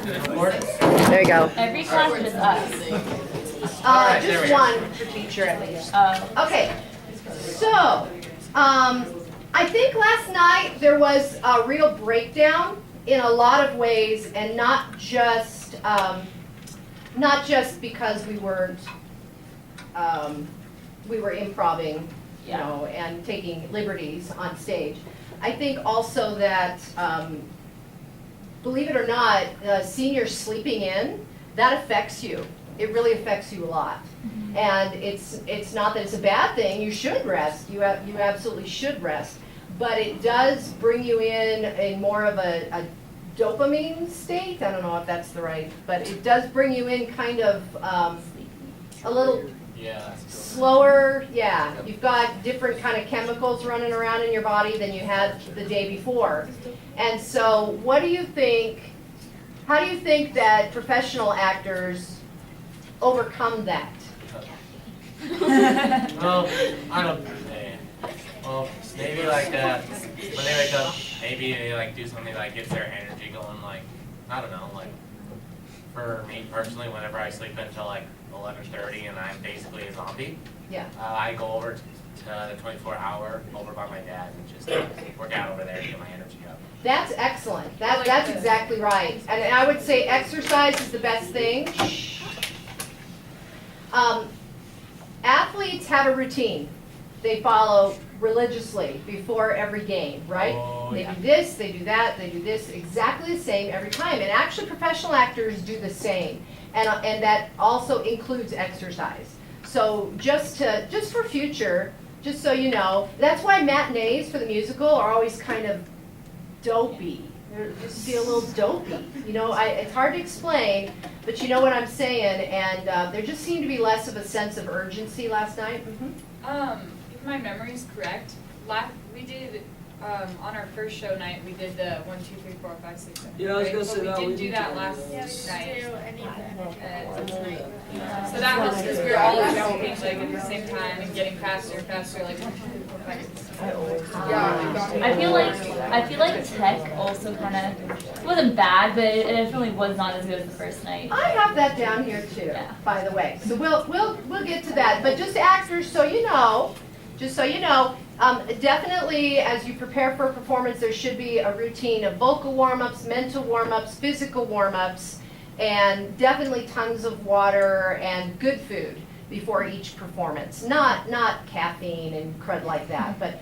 There you go. Every class is us. Just one for teacher at least. Okay, so I think last night there was a real breakdown in a lot of ways, and not just because we were improvising, you know, and taking liberties on stage. I think also that, believe it or not, seniors sleeping in, that affects you. It really affects you a lot. Mm-hmm. And it's not that it's a bad thing. You should rest. You absolutely should rest. But it does bring you in more of a dopamine state. I don't know if that's the right, but it does bring you in kind of a little slower. Yeah, you've got different kind of chemicals running around in your body than you had the day before. And so what do you think, how do you think that professional actors overcome that? Well, I don't. Well, maybe like when they wake up, maybe they like do something like gets their energy going. Like I don't know. Like for me personally, whenever I sleep until like 11:30 and I'm basically a zombie, I go over to the 24-hour over by my dad and just work out over there to get my energy up. That's excellent. That's exactly right. And I would say exercise is the best thing. Athletes have a routine they follow religiously before every game, right? Oh, they do this, they do that, they do this, exactly the same every time. And actually professional actors do the same. And that also includes exercise. So just for future, just so you know, that's why matinees for the musical are always kind of dopey. They just feel a little dopey. You know, it's hard to explain, but you know what I'm saying. And there just seemed to be less of a sense of urgency last night. Mm-hmm. If my memory is correct, we did on our first show night we did the 1, 2, 3, 4, 5, 6, 7. Yeah, I was gonna say but that we we didn't do did that too. last night. So So that was because we were all developing like at the same time and getting faster and faster, like 1, 2, 3, 4, 5, 6, 7. I feel like tech also kind of, it wasn't bad, but it definitely was not as good as the first night. I have that down here too, by the way. So we'll get to that. But just actors, so you know, definitely as you prepare for a performance, there should be a routine of vocal warm-ups, mental warm-ups, physical warm-ups, and definitely tons of water and good food before each performance. Not caffeine and crud like that, but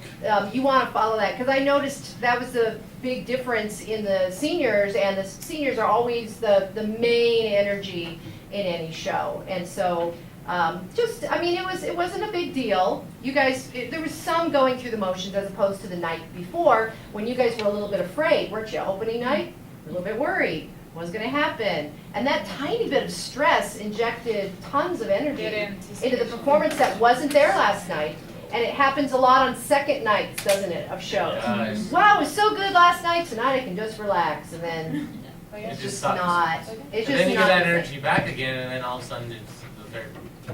you want to follow that, because I noticed that was the big difference in the seniors, and the seniors are always the main energy in any show. And so it wasn't a big deal. You guys, there was some going through the motions as opposed to the night before when you guys were a little bit afraid, weren't you? Opening night, a little bit worried. What's going to happen? And that tiny bit of stress injected tons of energy into the performance that wasn't there last night. And it happens a lot on second nights, doesn't it, of shows? Wow, it was so good last night. Tonight I can just relax, and then It just not. sucks. It's And just then you not get that the same. energy back again, and then all of a sudden it's the third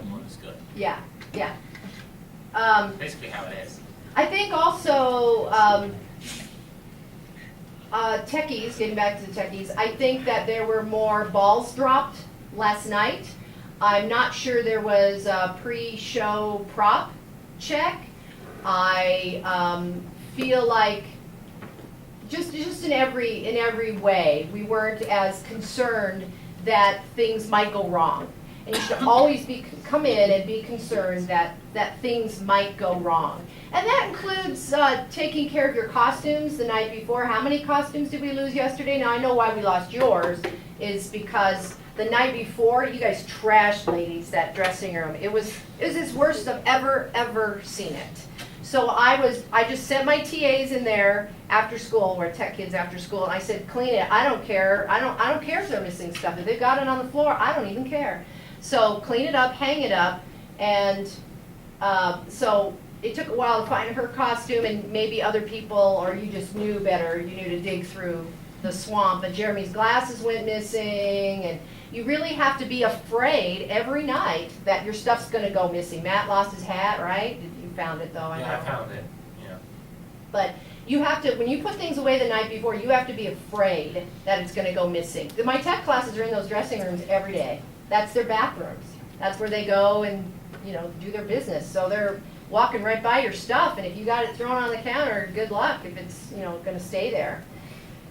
one is good. Yeah. Basically how it is. I think also techies, getting back to the techies, I think that there were more balls dropped last night. I'm not sure there was a pre-show prop check. I feel like just in every way, we weren't as concerned that things might go wrong. And you should always come in and be concerned that things might go wrong. And that includes taking care of your costumes the night before. How many costumes did we lose yesterday? Now I know why we lost yours is because the night before you guys trashed, ladies, that dressing room. It was as worst I've ever seen it. So I just sent my TAs in there after school. We're tech kids after school, and I said, clean it. I don't care. I don't care if they're missing stuff. If they've got it on the floor, I don't even care. So clean it up, hang it up, and so it took a while to find her costume, and maybe other people, or you just knew better, you knew to dig through the swamp. But Jeremy's glasses went missing, and you really have to be afraid every night that your stuff's going to go missing. Matt lost his hat, right? You found it, though. I found it. Yeah. But You have to, when you put things away the night before, you have to be afraid that it's gonna go missing. My tech classes are in those dressing rooms every day. That's their bathrooms. That's where they go and, do their business. So they're walking right by your stuff, and if you got it thrown on the counter, good luck if it's, gonna stay there.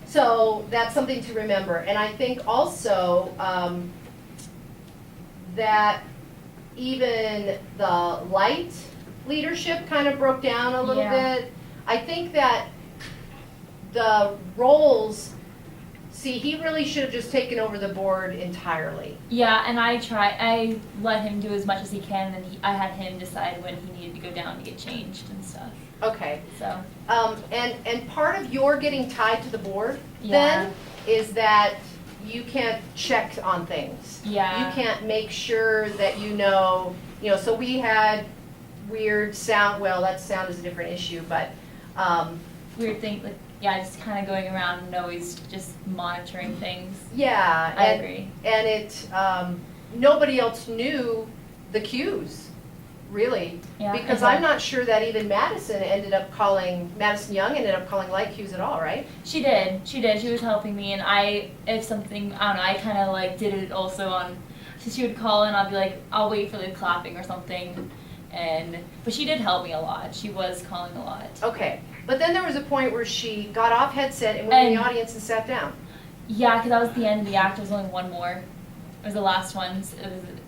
So that's something to remember. And I think also that even the light leadership kind of broke down a little bit. I think that the roles, he really should have just taken over the board entirely. Yeah, and I let him do as much as he can, and I had him decide when he needed to go down to get changed and stuff. Okay. So. And part of your getting tied to the board then is that you can't check on things. Yeah. You can't make sure that so we had weird sound, well, that sound is a different issue, but. Weird thing, just kind of going around and always just monitoring things. Yeah. I agree. And nobody else knew the cues, really. Yeah, because I'm not sure that even Madison Young ended up calling light cues at all, right? She did. She was helping me, and I kind of did it also so she would call and I'd be like, I'll wait for the clapping or something. But she did help me a lot. She was calling a lot. Okay. But then there was a point where she got off headset and went in the audience and sat down. Yeah, because that was the end of the act. There was only one more. It was the last one.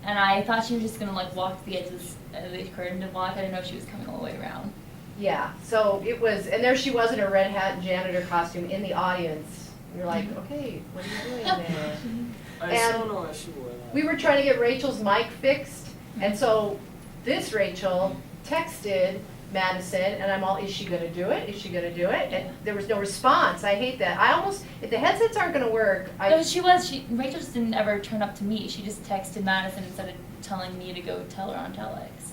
And I thought she was just going to walk to the edge of the curtain to block. I didn't know if she was coming all the way around. Yeah, so it was, and there she was in her red hat and janitor costume in the audience. You're like, okay, what are you doing there? I still know why she wore that. We were trying to get Rachel's mic fixed, and so this Rachel texted Madison, and I'm all, is she gonna do it? Is she gonna do it? And there was no response. I hate that. If the headsets aren't gonna work, No, Rachel just didn't ever turn up to me. She just texted Madison instead of telling me to go tell her on telex.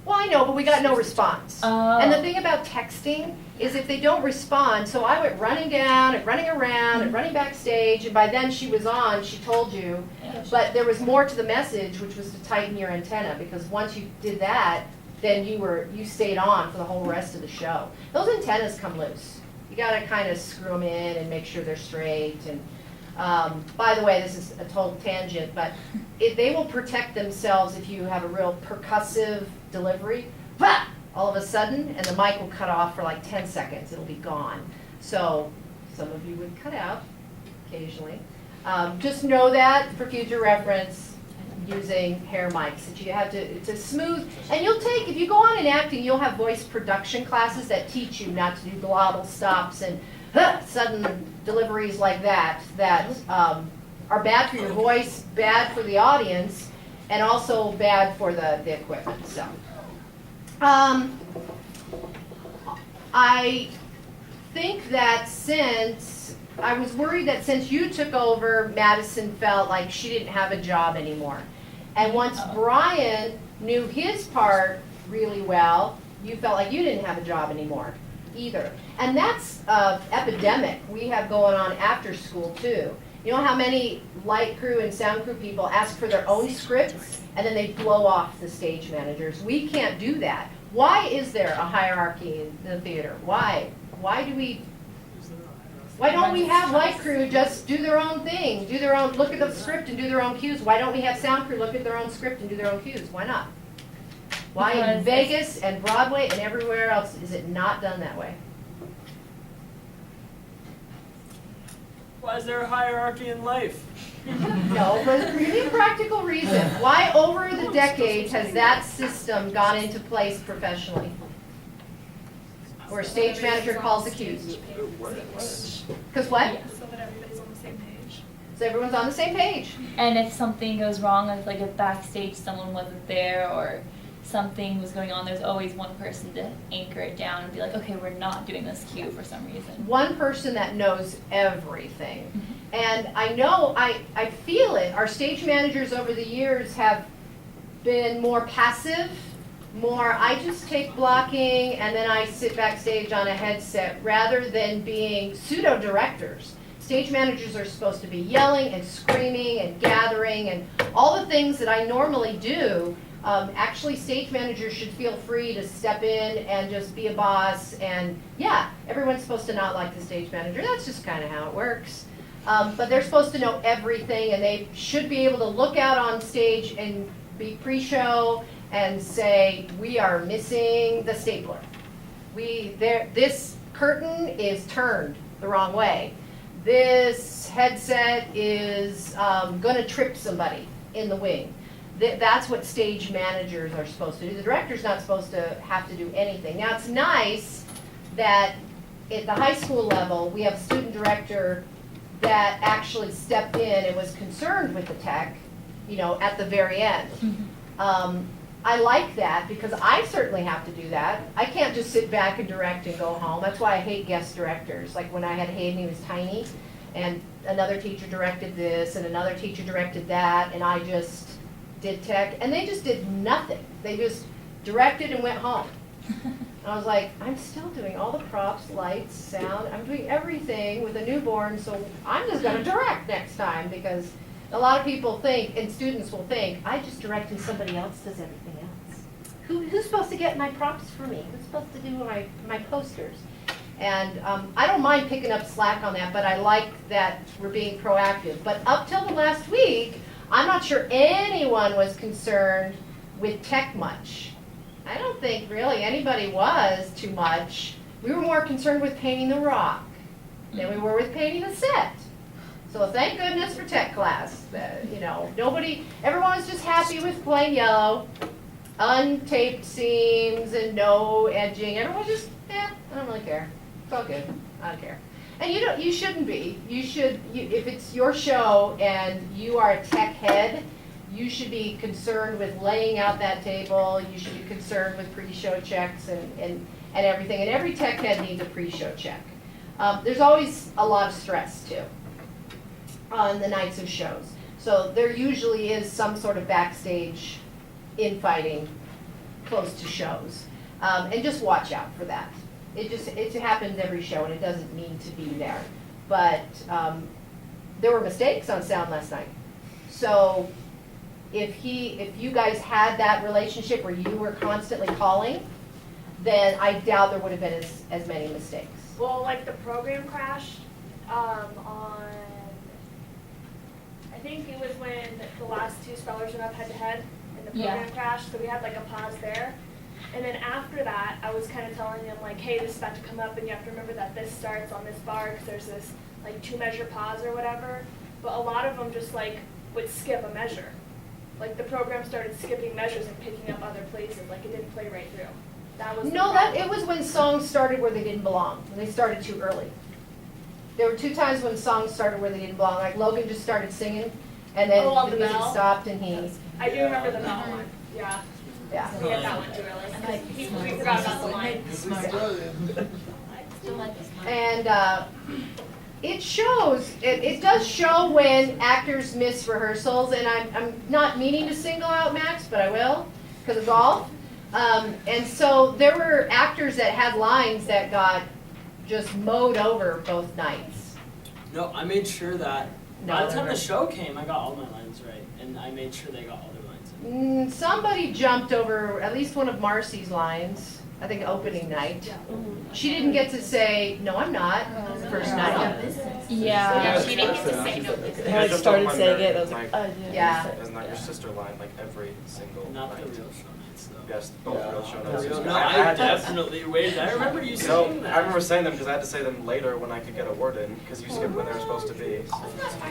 well, I know, but we got no response. Oh. And the thing about texting is if they don't respond, so I went running down and running around and running backstage, and by then she was on, she told you. Yeah. But there was more to the message, which was to tighten your antenna, because once you did that, then you stayed on for the whole rest of the show. Those antennas come loose. You gotta kind of screw them in and make sure they're straight. And by the way, this is a total tangent, but they will protect themselves if you have a real percussive delivery. Bah! All of a sudden, and the mic will cut off for like 10 seconds. It'll be gone. So some of you would cut out occasionally. Just know that for future reference, using hair mics, that you have to smooth, and if you go on in acting, you'll have voice production classes that teach you not to do glottal stops and sudden deliveries like that are bad for your voice, bad for the audience, and also bad for the equipment. So, I think that I was worried that since you took over, Madison felt like she didn't have a job anymore. And once Brian knew his part really well, you felt like you didn't have a job anymore either. And that's epidemic we have going on after school too. You know how many light crew and sound crew people ask for their own scripts and then they blow off the stage managers? We can't do that. Why is there a hierarchy in the theater? Why? Why don't we have light crew just do their own thing, look at the script and do their own cues? Why don't we have sound crew look at their own script and do their own cues? Why not? Why in Vegas and Broadway and everywhere else is it not done that way? Why is there a hierarchy in life? No, but a really practical reason. Why over the decades has that system gone into place professionally? Where a stage manager calls the cues. Because what? So that everybody's on the same page. So everyone's on the same page. And if something goes wrong, if backstage someone wasn't there or something was going on, there's always one person to anchor it down and be like, okay, we're not doing this cue for some reason. One person that knows everything. And I know, I feel it. Our stage managers over the years have been more passive, I just take blocking and then I sit backstage on a headset rather than being pseudo-directors. Stage managers are supposed to be yelling and screaming and gathering and all the things that I normally do. Actually, stage managers should feel free to step in and just be a boss, and yeah, everyone's supposed to not like the stage manager, that's just kind of how it works. But they're supposed to know everything, and they should be able to look out on stage and be pre-show and say, we are missing the stapler. This curtain is turned the wrong way. This headset is gonna trip somebody in the wing. That's what stage managers are supposed to do. The director's not supposed to have to do anything. Now, it's nice that at the high school level, we have a student director that actually stepped in and was concerned with the tech, at the very end. I like that because I certainly have to do that. I can't just sit back and direct and go home. That's why I hate guest directors. Like when I had Hayden, he was tiny, and another teacher directed this, and another teacher directed that, and I just did tech, and they just did nothing. They just directed and went home. And I was like, I'm still doing all the props, lights, sound, I'm doing everything with a newborn, so I'm just gonna direct next time, because a lot of people think, and students will think, I just direct and somebody else does everything else. Who's supposed to get my props for me? Who's supposed to do my posters? And I don't mind picking up slack on that, but I like that we're being proactive. But up till the last week, I'm not sure anyone was concerned with tech much. I don't think really anybody was too much. We were more concerned with painting the rock than we were with painting the set. So thank goodness for tech class. Everyone was just happy with plain yellow, untaped seams and no edging. Everyone just, I don't really care. It's all good. I don't care. And you shouldn't be. If it's your show and you are a tech head, you should be concerned with laying out that table. You should be concerned with pre-show checks and everything. And every tech head needs a pre-show check. There's always a lot of stress too on the nights of shows. So there usually is some sort of backstage infighting close to shows. And just watch out for that. It happens every show, and it doesn't need to be there. But there were mistakes on sound last night. So if you guys had that relationship where you were constantly calling, then I doubt there would have been as many mistakes. Well, like the program crashed on, I think it was when the last two spellers went up head to head and the program crashed, so we had like a pause there. And then after that, I was kind of telling them like, hey, this is about to come up and you have to remember that this starts on this bar because there's this like 2-measure pause or whatever. But a lot of them just like would skip a measure. Like the program started skipping measures and picking up other places, like it didn't play right through. That was it was when songs started where they didn't belong, when they started too early. There were 2 times when songs started where they didn't belong, like Logan just started singing, and then on the the music bell? stopped and he, I do remember the bell one. Yeah, yeah. we had that one too early. We forgot about the line. And it shows, it does show when actors miss rehearsals, and I'm not meaning to single out Max, but I will, because of golf. And so there were actors that had lines that got just mowed over both nights. No, I made sure that No, by the time no. the show came, I got all my lines right, and I made sure they got all their lines in. Somebody jumped over at least one of Marcy's lines, I think opening night. She didn't get to say, no, I'm not, the first night. Yeah. She didn't get to say no. I like started saying it, I was like, Yeah. Isn't that your sister line, like every single Not the night? real show nights though. Yes, both real show The notes. real- I No, I had to- definitely waited. I remember you saying that. I remember saying them because I had to say them later when I could get a word in, because you skipped when they were supposed to be.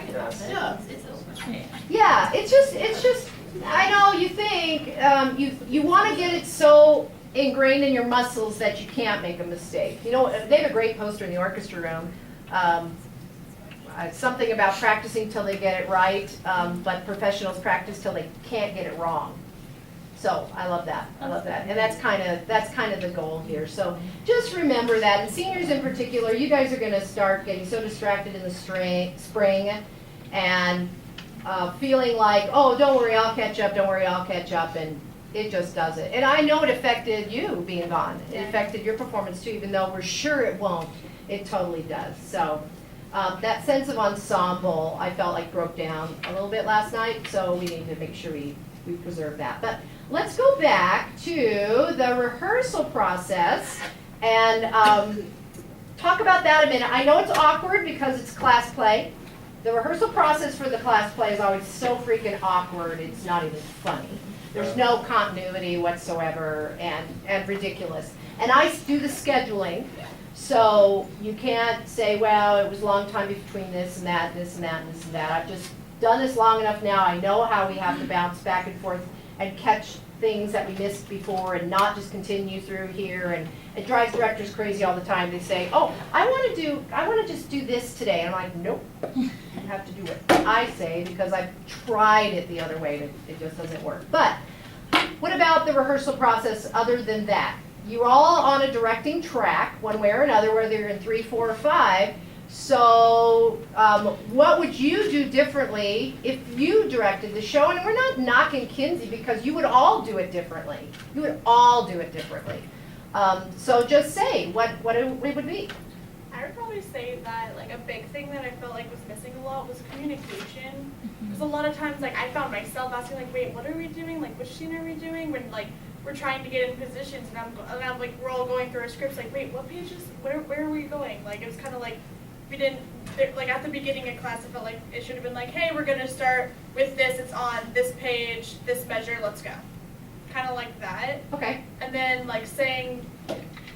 Yes. Yeah, it's just, I know you think, you want to get it so ingrained in your muscles that you can't make a mistake. They have a great poster in the orchestra room. Something about practicing till they get it right, but professionals practice till they can't get it wrong. So I love that. And that's kind of the goal here. So just remember that. And seniors in particular, you guys are going to start getting so distracted in the spring and feeling like, oh, don't worry, I'll catch up, and it just doesn't. And I know it affected you being gone. It affected your performance too, even though we're sure it won't. It totally does. So That sense of ensemble, I felt like broke down a little bit last night, so we need to make sure we preserve that. But let's go back to the rehearsal process and talk about that a minute. I know it's awkward because it's class play. The rehearsal process for the class play is always so freaking awkward, it's not even funny. There's no continuity whatsoever and ridiculous. And I do the scheduling, so you can't say, well, it was a long time between this and that, this and that, and this and that. I've just done this long enough now. I know how we have to bounce back and forth and catch things that we missed before and not just continue through here. And it drives directors crazy all the time. They say, oh, I want to just do this today. And I'm like, nope, you have to do what I say because I've tried it the other way and it just doesn't work. But what about the rehearsal process other than that? You're all on a directing track, one way or another, whether you're in 3, 4, or 5. So what would you do differently if you directed the show? And we're not knocking Kinsey because you would all do it differently. You would all do it differently. So just say what it would be. I would probably say that like a big thing that I felt like was missing a lot was communication. Because a lot of times like I found myself asking like, wait, what are we doing? Like, which scene are we doing? When like we're trying to get in positions and I'm like, we're all going through our scripts like, wait, what pages? Where are we going? Like it was kind of like we didn't like at the beginning of class. It felt like it should have been like, hey, we're gonna start with this. It's on this page, this measure. Let's go. Kind of like that. Okay. And then like saying.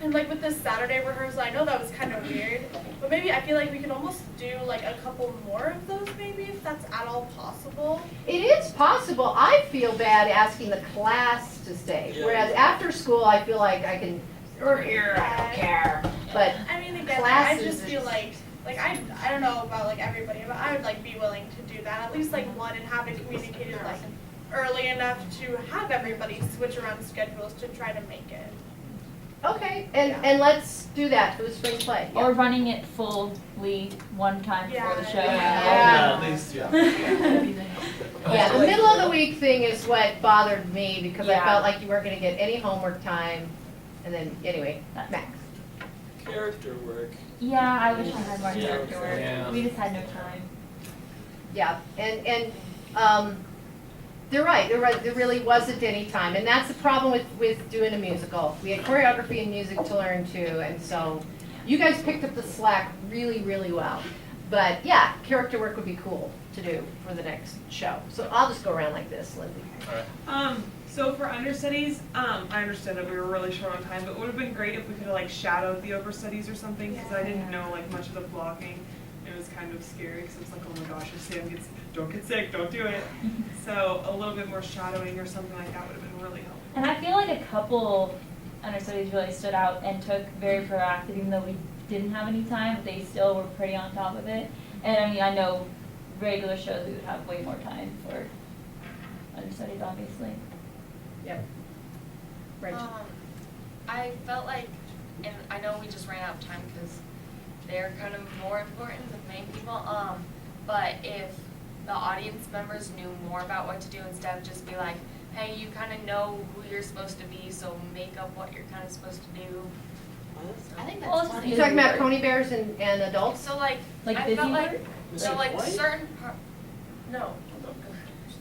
And like with this Saturday rehearsal, I know that was kind of weird, but maybe I feel like we can almost do like a couple more of those maybe if that's at all possible. It is possible. I feel bad asking the class to stay, whereas after school I feel like I can, we're here, I don't care. But I mean again, like, I just feel like I don't know about like everybody, but I would like be willing to do that at least like one and have it communicated like early enough to have everybody switch around schedules to try to make it. okay, and let's do that for the spring play. Or running it fully one time before the show. Yeah. At least, yeah. Yeah, the middle of the week thing is what bothered me because I Yeah. felt like you weren't going to get any homework time. And then, anyway, Max. Character work. Yeah, I wish I had more Yeah. character work. Yeah. We just had no time. Yeah, and they're right. There really wasn't any time, and that's the problem with doing a musical. We had choreography and music to learn too, and so you guys picked up the slack really, really well. But yeah, character work would be cool to do for the next show. So I'll just go around like this, Lindsay. Alright. So for understudies, I understood that we were really short on time, but it would have been great if we could have like shadowed the overstudies or something, because I didn't know like much of the blocking. It was kind of scary because it's like, oh my gosh, if Sam gets, don't get sick, don't do it. So a little bit more shadowing or something like that would have been really helpful. And I feel like a couple understudies really stood out and took very proactive, even though we didn't have any time, but they still were pretty on top of it. And I mean, I know regular shows we would have way more time for understudies, obviously. Yep. Reg. I felt like, and I know we just ran out of time because they're kind of more important than main people, but if the audience members knew more about what to do instead of just be like, hey, you kind of know who you're supposed to be, so make up what you're kind of supposed to do. I think Well, that's it's funny. You talking about Coney Bears and adults? So like Like I Disney felt like, World? so like What? certain no.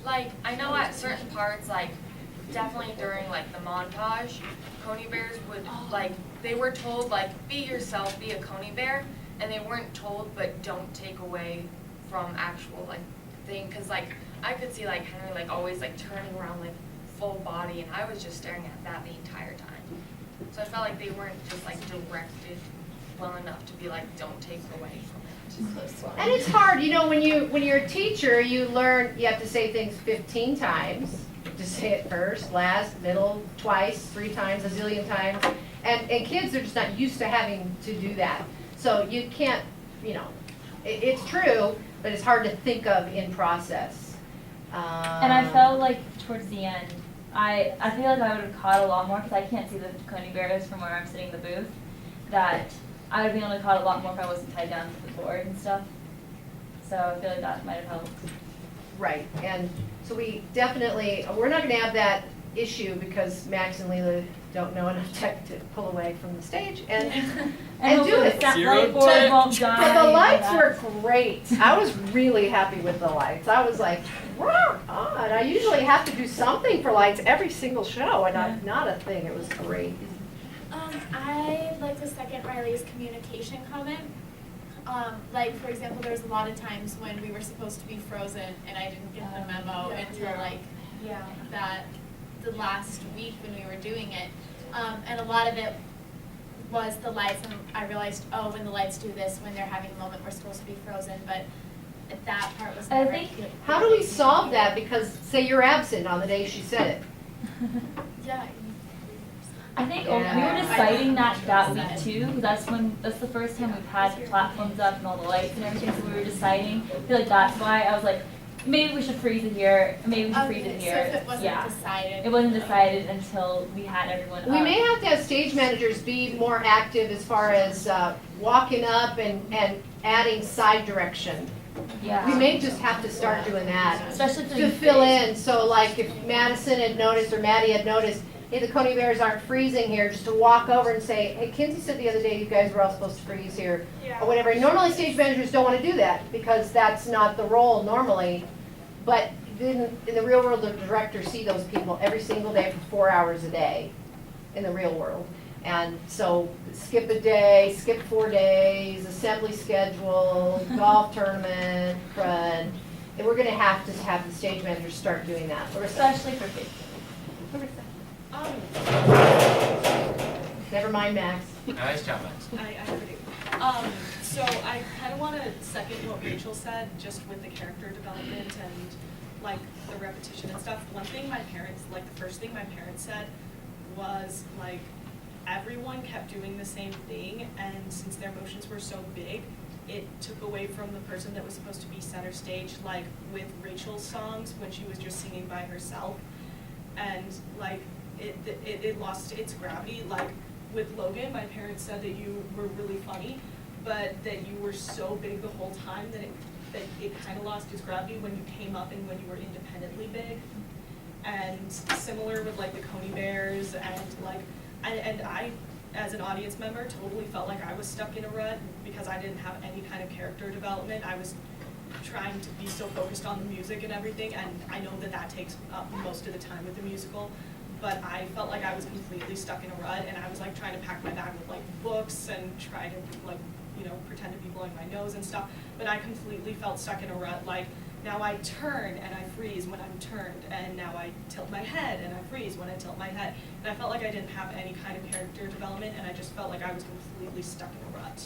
Like, I know at certain parts, like, definitely during, like, the montage, Coney Bears would, like, they were told, like, be yourself, be a Coney Bear, and they weren't told, but don't take away from actual, like, thing, because, like, I could see, like, Henry, like, always, like, turning around, like, full body, and I was just staring at that the entire time. So I felt like they weren't just, like, directed well enough to be like, don't take away from it. And it's hard, you know, when you're a teacher, you learn you have to say things 15 times. You have to say it first, last, middle, twice, 3 times, a zillion times. And kids are just not used to having to do that. So you can't, you know, it's true, but it's hard to think of in process. And I felt like towards the end, I feel like I would have caught a lot more because I can't see the Coney Bears from where I'm sitting in the booth. That I would be able to caught a lot more if I wasn't tied down to the board and stuff. So I feel like that might have helped. Right, and so we definitely, we're not going to have that issue because Max and Leela don't know enough tech to pull away from the stage and And do it. That Zero whiteboard tech. won't die. But the and lights all were that. great. I was really happy with the lights. I was like, rock on. I usually have to do something for lights every single show, and not a thing. It was great. I'd like to second Riley's communication comment. Like, for example, there was a lot of times when we were supposed to be frozen and I didn't get the memo until the last week when we were doing it. And a lot of it was the lights, and I realized, oh, when the lights do this, when they're having a moment, we're supposed to be frozen, but that part was I never. think- How do we solve that? Because say you're absent on the day she said it. Yeah. I think we Yeah. were deciding that week too, because that's the first time we've had the platforms up and all the lights and everything, so we were deciding. I feel like that's why I was like, maybe we should freeze it here, maybe we should freeze it here. So if it wasn't Yeah. decided. It wasn't decided until we had everyone We up. may have to have stage managers be more active as far as walking up and adding side direction. Yeah. We may just have to start doing that. Especially for To fill in, so like if Madison had noticed or Maddie had noticed, hey, the Coney Bears aren't freezing here, just to walk over and say, hey, Kinsey said the other day you guys were all supposed to freeze here, Yeah. or whatever. Normally stage managers don't want to do that because that's not the role normally, but in the real world, the directors see those people every single day for 4 hours a day in the real world. And so skip a day, skip 4 days, assembly schedule, golf tournament, crud. And we're gonna have to have the stage managers start doing that. Especially for Facebook. Never mind, Max. Nice job, Max. I already. So I kind of want to second what Rachel said, just with the character development and like the repetition and stuff. One thing my parents, like the first thing my parents said was like, everyone kept doing the same thing, and since their emotions were so big, it took away from the person that was supposed to be center stage, like with Rachel's songs when she was just singing by herself, and like it lost its gravity. Like with Logan, my parents said that you were really funny, but that you were so big the whole time that it kind of lost its gravity when you came up and when you were independently big. And similar with like the Coney Bears and like, and I, as an audience member, totally felt like I was stuck in a rut because I didn't have any kind of character development. I was trying to be so focused on the music and everything, and I know that that takes up most of the time with the musical, but I felt like I was completely stuck in a rut, and I was like trying to pack my bag with like books and try to like, you know, pretend to be blowing my nose and stuff, but I completely felt stuck in a rut. Like, now I turn and I freeze when I'm turned, and now I tilt my head and I freeze when I tilt my head. And I felt like I didn't have any kind of character development, and I just felt like I was completely stuck in a rut.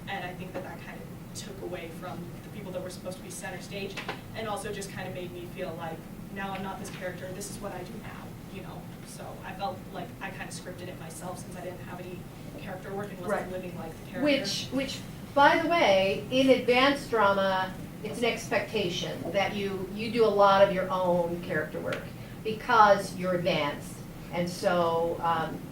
And I think that that kind of took away from the people that were supposed to be center stage, and also just kind of made me feel like, now I'm not this character, this is what I do now, you know? So I felt like I kind of scripted it myself since I didn't have any character work and wasn't Right. living like the character. Which, by the way, in advanced drama, it's an expectation that you do a lot of your own character work because you're advanced. And so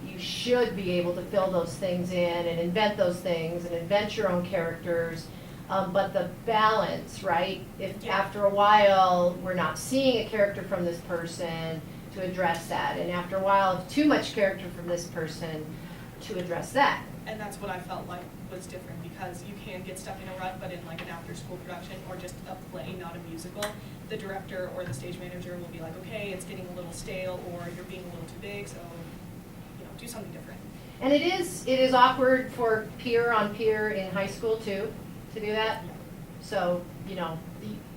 you should be able to fill those things in and invent those things and invent your own characters. But the balance, right? If after a while we're not seeing a character from this person, to address that. And after a while, if too much character from this person, to address that. And that's what I felt like was different, because you can get stuck in a rut, but in like an after-school production or just a play, not a musical, the director or the stage manager will be like, okay, it's getting a little stale, or you're being a little too big, so, you know, do something different. And it is awkward for peer on peer in high school too, to do that. So, you know,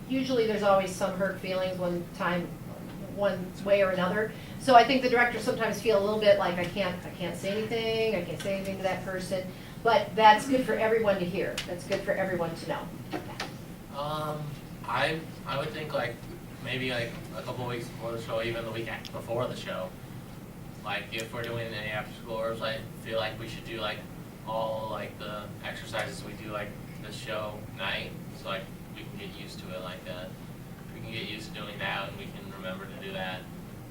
usually there's always some hurt feelings one way or another. So I think the directors sometimes feel a little bit like I can't say anything, I can't say anything to that person. But that's good for everyone to hear. That's good for everyone to know. I would think like maybe like a couple weeks before the show, even the week before the show. Like if we're doing any after schoolers, I feel like we should do like all like the exercises we do like this show night, so like we can get used to it like that. We can get used to doing that, and we can remember to do that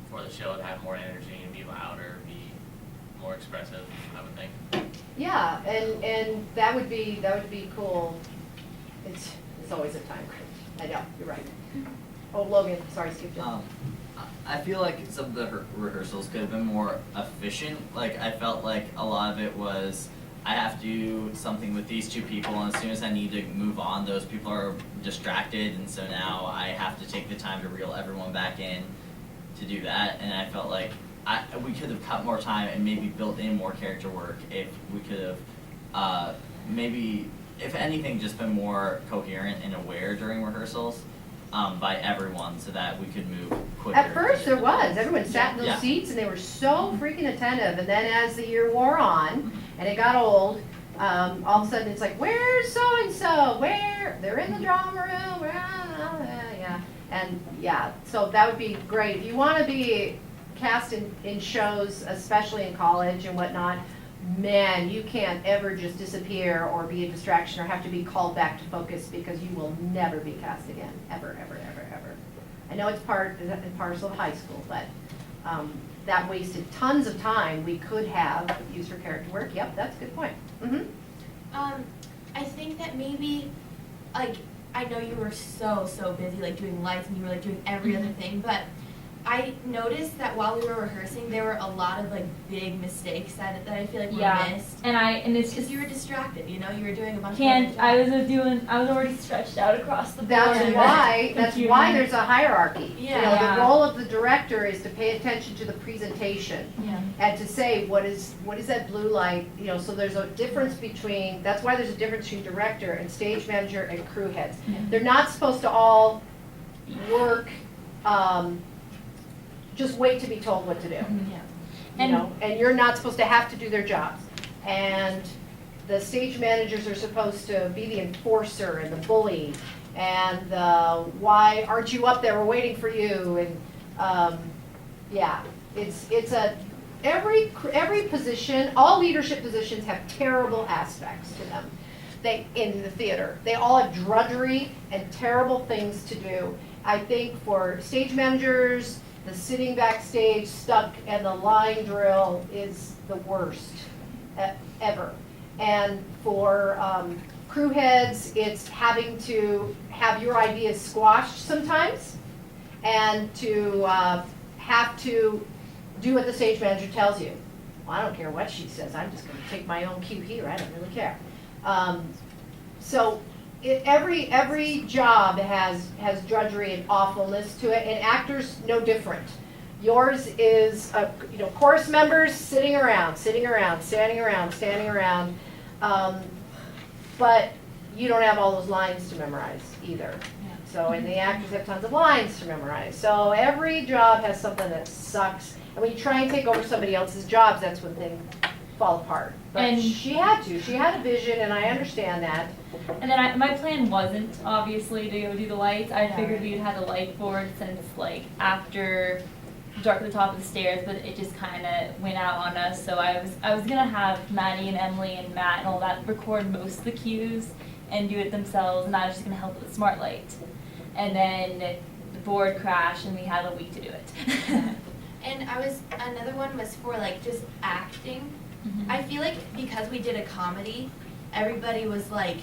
for the show to have more energy and be louder, be more expressive, I would think. Yeah, and that would be cool. It's always a time crunch. I know, you're right. Oh, Logan, sorry, skipped you. I feel like some of the rehearsals could have been more efficient. Like, I felt like a lot of it was, I have to do something with these two people, and as soon as I need to move on, those people are distracted, and so now I have to take the time to reel everyone back in to do that. And I felt like we could have cut more time and maybe built in more character work if we could have maybe, if anything, just been more coherent and aware during rehearsals by everyone, so that we could move quicker. At first there was, everyone sat in those Yeah. seats and they were so freaking attentive, and then as the year wore on and it got old, all of a sudden it's like, where's so-and-so, where, they're in the drama room, yeah, and yeah, so that would be great. If you want to be cast in shows, especially in college and whatnot, man, you can't ever just disappear or be a distraction or have to be called back to focus, because you will never be cast again, ever, ever, ever, ever. I know it's part and parcel of high school, but that wasted tons of time we could have used for character work. Yep, that's a good point. I think that maybe, like, I know you were so busy, like, doing lights, and you were, like, doing every other thing, but I noticed that while we were rehearsing, there were a lot of, like, big mistakes that I feel like were missed. And it's because you were distracted, you know, you were doing a bunch can't, of I was already stretched out across the board. That's why there's a hierarchy. Yeah. You know, the role of the director is to pay attention to the presentation. Yeah. And to say, what is that blue light, you know, so there's a difference between, that's why there's a difference between director and stage manager and crew heads. Yeah. They're not supposed to all work, just wait to be told what to do. Yeah. You know, and you're not supposed to have to do their jobs. And the stage managers are supposed to be the enforcer and the bully, and why aren't you up there, we're waiting for you, and yeah, it's a, every position, all leadership positions have terrible aspects to them. In the theater, they all have drudgery and terrible things to do. I think for stage managers, the sitting backstage stuck and the line drill is the worst ever. And for crew heads, it's having to have your ideas squashed sometimes, and to have to do what the stage manager tells you. Well, I don't care what she says, I'm just going to take my own cue here, I don't really care. So every job has drudgery and awfulness to it, and actors no different. Yours is, chorus members sitting around, standing around, but you don't have all those lines to memorize either. Yeah. So, and the actors have tons of lines to memorize. So every job has something that sucks, and when you try and take over somebody else's jobs, that's when things fall apart. But And she had a vision, and I understand that. And then my plan wasn't obviously to go do the lights. I figured we'd had the light board since like after Dark at the Top of the Stairs, but it just kind of went out on us. So I was gonna have Maddie and Emily and Matt and all that record most of the cues and do it themselves, and I was just gonna help with Smart Light. And then the board crashed, and we had a week to do it. And another one was for like just acting. Mm-hmm. I feel like because we did a comedy, everybody was like,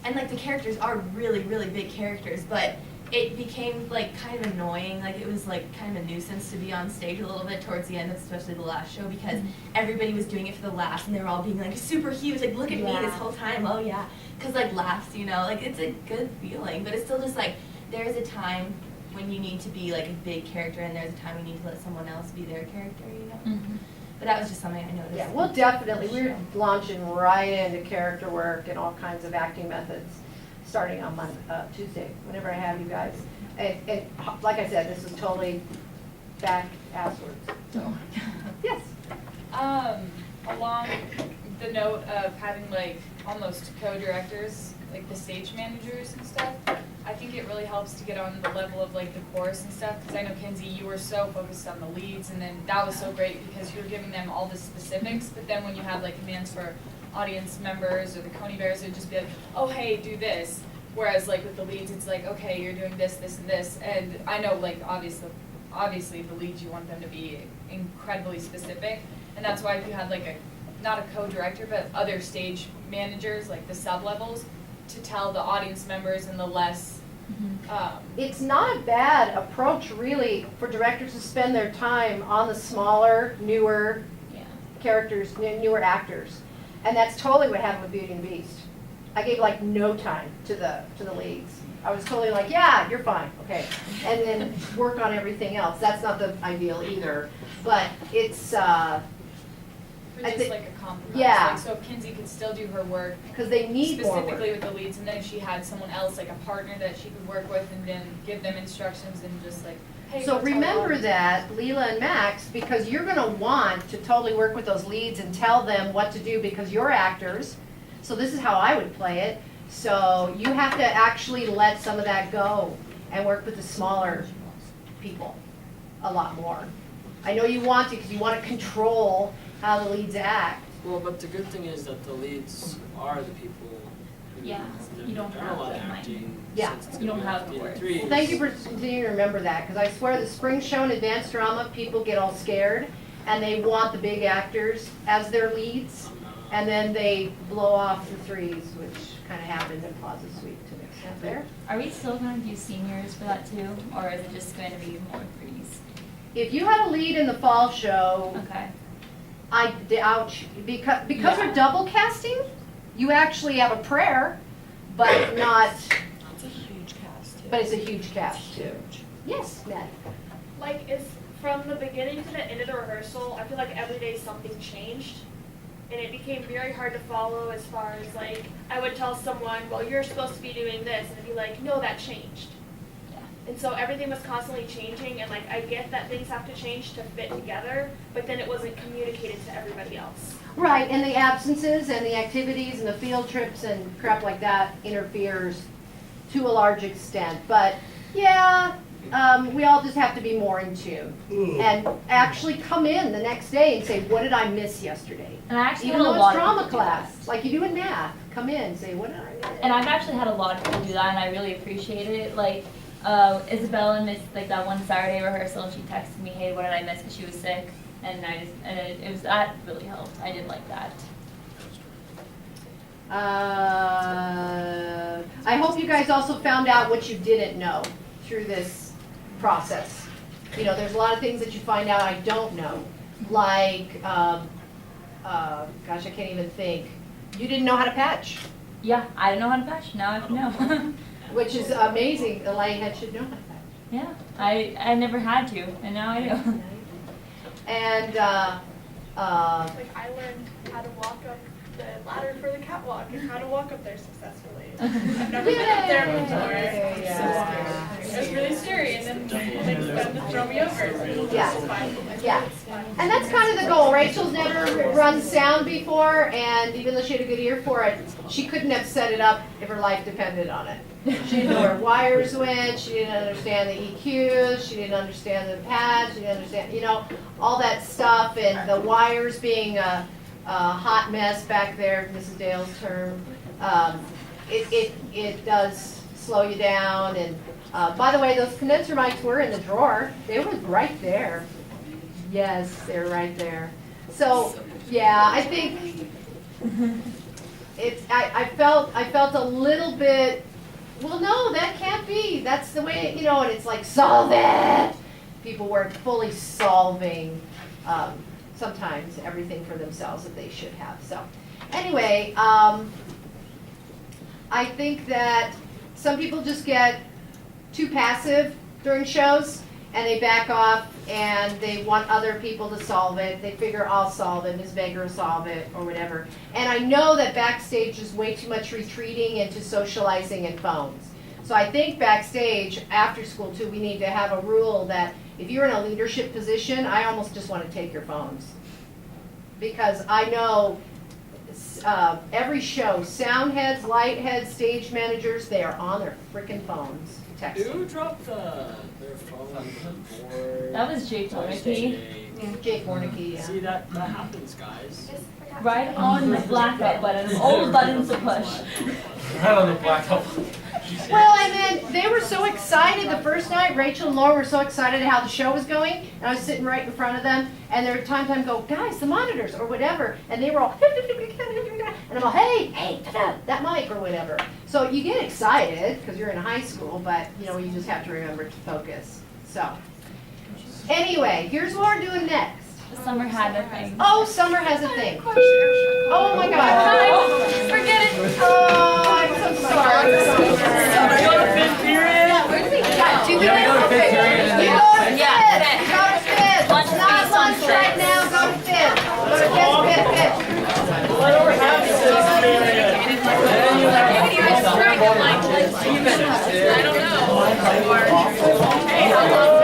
and like the characters are really, really big characters, but it became like kind of annoying. Like it was like kind of a nuisance to be on stage a little bit towards the end, especially the last show, because everybody was doing it for the laughs, and they were all being like super huge, like look at me this whole time, oh yeah, because like laughs, you know, like it's a good feeling, but it's still just like there's a time when you need to be like a big character, and there's a time you need to let someone else be their character, you know. Mm-hmm. But that was just something I noticed. Yeah, well, definitely, we're launching right into character work and all kinds of acting methods, starting on Tuesday, whenever I have you guys. And like I said, this is totally back asswards, so, yes. Along the note of having like almost co-directors, like the stage managers and stuff, I think it really helps to get on the level of like the chorus and stuff, because I know Kinsey, you were so focused on the leads, and then that was so great because you were giving them all the specifics, but then when you have like commands for audience members or the Coney Bears, it would just be like, oh hey, do this. Whereas like with the leads, it's like, okay, you're doing this, this, and this, and I know like obviously the leads, you want them to be incredibly specific, and that's why if you had like not a co-director, but other stage managers, like the sub-levels, to tell the audience members and the less It's not a bad approach, really, for directors to spend their time on the smaller, newer characters, newer actors. And that's totally what happened with Beauty and the Beast. I gave like no time to the leads. I was totally like, yeah, you're fine, okay. And then work on everything else. That's not the ideal either. But it's, But I just think- like a compromise. yeah. Like, so if Kinsey could still do her work because they need more specifically work. with the leads, and then if she had someone else, like a partner that she could work with, and then give them instructions and just like, hey, So go tell remember them. that, Leela and Max, because you're gonna want to totally work with those leads and tell them what to do because you're actors. So this is how I would play it. So you have to actually let some of that go and work with the smaller people a lot more. I know you want to because you want to control how the leads act. Well, but the good thing is that the leads are the people who Yeah, you don't done have a lot to of mind. acting Yeah. since it's You gonna don't be have on the words. TV3. Well, thank you for continuing to remember that, because I swear the spring show and advanced drama, people get all scared, and they want the big actors as their leads, and then they blow off the threes, which kind of happened in Plaza Suite to an extent there. Are we still going to do seniors for that too, or is it just going to be more threes? If you had a lead in the fall show, Okay. ouch, because Yeah. they're double casting, you actually have a prayer, but not, It's a huge cast too. but it's a huge cast too. Yes, Ned. Like, is from the beginning to the end of the rehearsal, I feel like every day something changed. And it became very hard to follow as far as like, I would tell someone, well, you're supposed to be doing this, and it'd be like, no, that changed. Yeah. And so everything was constantly changing, and like, I get that things have to change to fit together, but then it wasn't communicated to everybody else. Right, and the absences and the activities and the field trips and crap like that interferes to a large extent. But yeah, we all just have to be more in tune and actually come in the next day and say, what did I miss yesterday? And I actually Even had a though lot it's of drama people do that. class, like you do in math, come in and say, what did I miss? And I've actually had a lot of people do that, and I really appreciate it. Like, Isabella missed like that one Saturday rehearsal, and she texted me, "Hey, what did I miss?" Because she was sick, and it was that really helped. I did like that. I hope you guys also found out what you didn't know through this process. You know, there's a lot of things that you find out I don't know, like, gosh, I can't even think. You didn't know how to patch, Yeah, I didn't know how to patch. Now I know. which is amazing. The lighthead should know how to patch. Yeah, I never had to, and now I do. And, Like, I learned how to walk up the ladder for the catwalk and how to walk up there successfully. I've never been up there before. yeah. It was really scary, and then they decided to throw me over. Yeah. It was fine. Yeah. And that's kind of the goal. Rachel's never run sound before, and even though she had a good ear for it, she couldn't have set it up if her life depended on it. She didn't know where wires went, she didn't understand the EQs, she didn't understand the pads, she didn't understand, you know, all that stuff, and the wires being a hot mess back there, Mrs. Dale's term. It does slow you down, and by the way, those condenser mics were in the drawer. They were right there. Yes, they're right there. So, yeah, I think I felt a little bit, well, no, that can't be. That's the way, you know, and it's like, solve it. People weren't fully solving sometimes everything for themselves that they should have. So, anyway, I think that some people just get too passive during shows and they back off and they want other people to solve it. They figure, I'll solve it, Ms. Baker will solve it, or whatever. And I know that backstage is way too much retreating into socializing and phones. So I think backstage, after school too, we need to have a rule that if you're in a leadership position, I almost just want to take your phones. Because I know every show, sound heads, light heads, stage managers, they are on their freaking phones texting. Who dropped their phone on the board? That was Jake Warnicky. Jake Warnicky, yeah. See, that happens, guys. Right on the blackout button. All the buttons to push. Right on the blackout. Well, and then they were so excited the first night. Rachel and Laura were so excited how the show was going, and I was sitting right in front of them, and they're time go, guys, the monitors or whatever, and they were all, and I'm all, hey, that mic or whatever. So you get excited because you're in high school, but you know you just have to remember to focus. So anyway, here's what we're doing next. The summer had a thing. Oh, summer has a thing. Oh my God. Forget it. Oh, I'm so sorry. You want a fifth period? Got 2 Yeah, we minutes. go to fifth period and You then- go to Yeah, fifth. Go to fifth. Lunch It's not feast on lunch right fifth. now. Go to fifth. Go to fifth. I don't have fifth period. Then you have I don't know. Hey, hello.